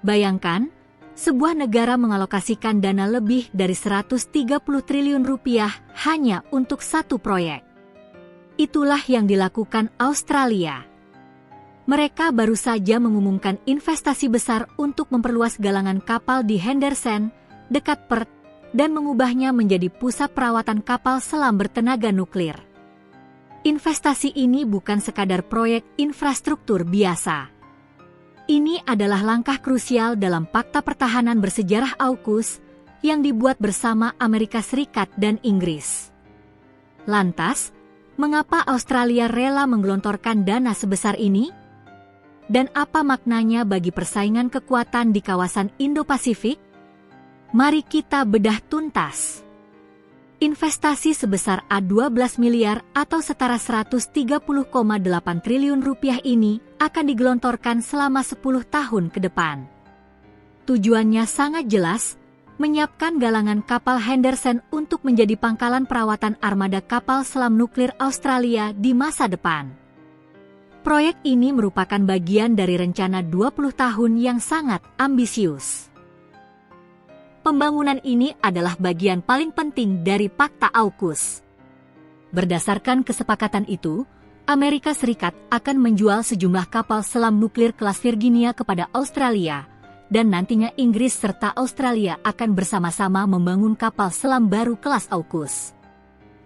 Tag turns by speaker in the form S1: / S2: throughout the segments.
S1: Bayangkan, sebuah negara mengalokasikan dana lebih dari 130 triliun rupiah hanya untuk satu proyek. Itulah yang dilakukan Australia. Mereka baru saja mengumumkan investasi besar untuk memperluas galangan kapal di Henderson, dekat Perth, dan mengubahnya menjadi pusat perawatan kapal selam bertenaga nuklir. Investasi ini bukan sekadar proyek infrastruktur biasa. Ini adalah langkah krusial dalam Fakta Pertahanan Bersejarah AUKUS yang dibuat bersama Amerika Serikat dan Inggris. Lantas, mengapa Australia rela menggelontorkan dana sebesar ini? Dan apa maknanya bagi persaingan kekuatan di kawasan Indo-Pasifik? Mari kita bedah tuntas. Investasi sebesar A12 miliar atau setara 130,8 triliun rupiah ini akan digelontorkan selama 10 tahun ke depan. Tujuannya sangat jelas, menyiapkan galangan kapal Henderson untuk menjadi pangkalan perawatan armada kapal selam nuklir Australia di masa depan. Proyek ini merupakan bagian dari rencana 20 tahun yang sangat ambisius. Pembangunan ini adalah bagian paling penting dari Fakta AUKUS. Berdasarkan kesepakatan itu, Amerika Serikat akan menjual sejumlah kapal selam nuklir kelas Virginia kepada Australia, dan nantinya Inggris serta Australia akan bersama-sama membangun kapal selam baru kelas AUKUS.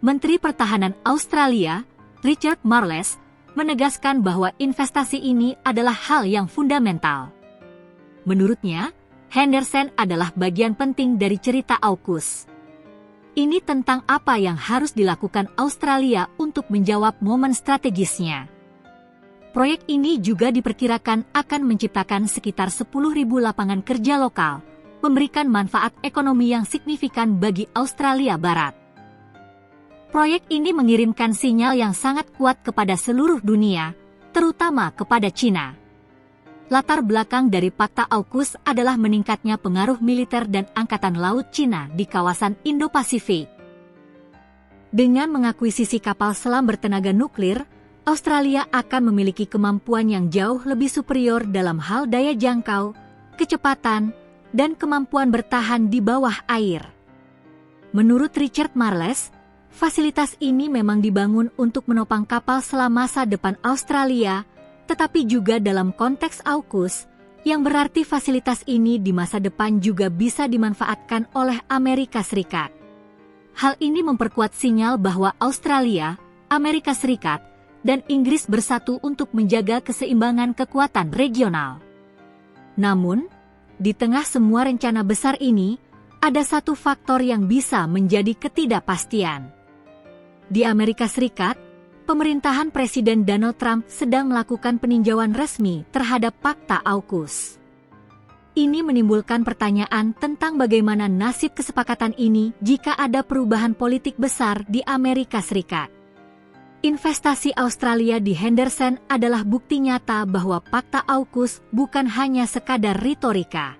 S1: Menteri Pertahanan Australia, Richard Marles, menegaskan bahwa investasi ini adalah hal yang fundamental. Menurutnya, Henderson adalah bagian penting dari cerita AUKUS. Ini tentang apa yang harus dilakukan Australia untuk menjawab momen strategisnya. Proyek ini juga diperkirakan akan menciptakan sekitar 10.000 lapangan kerja lokal, memberikan manfaat ekonomi yang signifikan bagi Australia Barat. Proyek ini mengirimkan sinyal yang sangat kuat kepada seluruh dunia, terutama kepada China. Latar belakang dari Fakta AUKUS adalah meningkatnya pengaruh militer dan angkatan laut Cina di kawasan Indo-Pasifik. Dengan mengakuisisi kapal selam bertenaga nuklir, Australia akan memiliki kemampuan yang jauh lebih superior dalam hal daya jangkau, kecepatan, dan kemampuan bertahan di bawah air. Menurut Richard Marles, fasilitas ini memang dibangun untuk menopang kapal selam masa depan Australia, tetapi juga dalam konteks AUKUS, yang berarti fasilitas ini di masa depan juga bisa dimanfaatkan oleh Amerika Serikat. Hal ini memperkuat sinyal bahwa Australia, Amerika Serikat, dan Inggris bersatu untuk menjaga keseimbangan kekuatan regional. Namun, di tengah semua rencana besar ini, ada satu faktor yang bisa menjadi ketidakpastian. Di Amerika Serikat, pemerintahan Presiden Donald Trump sedang melakukan peninjauan resmi terhadap Fakta AUKUS. Ini menimbulkan pertanyaan tentang bagaimana nasib kesepakatan ini jika ada perubahan politik besar di Amerika Serikat. Investasi Australia di Henderson adalah bukti nyata bahwa Fakta AUKUS bukan hanya sekadar retorika.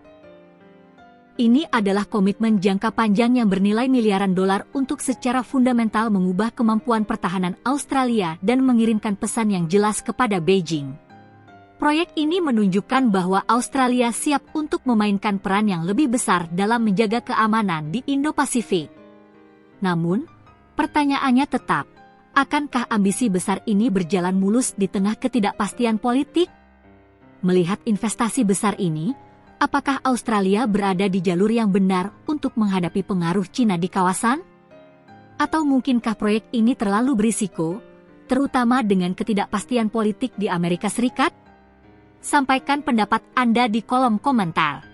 S1: Ini adalah komitmen jangka panjang yang bernilai miliaran dolar untuk secara fundamental mengubah kemampuan pertahanan Australia dan mengirimkan pesan yang jelas kepada Beijing. Proyek ini menunjukkan bahwa Australia siap untuk memainkan peran yang lebih besar dalam menjaga keamanan di Indo-Pasifik. Namun, pertanyaannya tetap, akankah ambisi besar ini berjalan mulus di tengah ketidakpastian politik? Melihat investasi besar ini, apakah Australia berada di jalur yang benar untuk menghadapi pengaruh Cina di kawasan? Atau mungkinkah proyek ini terlalu berisiko, terutama dengan ketidakpastian politik di Amerika Serikat? Sampaikan pendapat Anda di kolom komentar.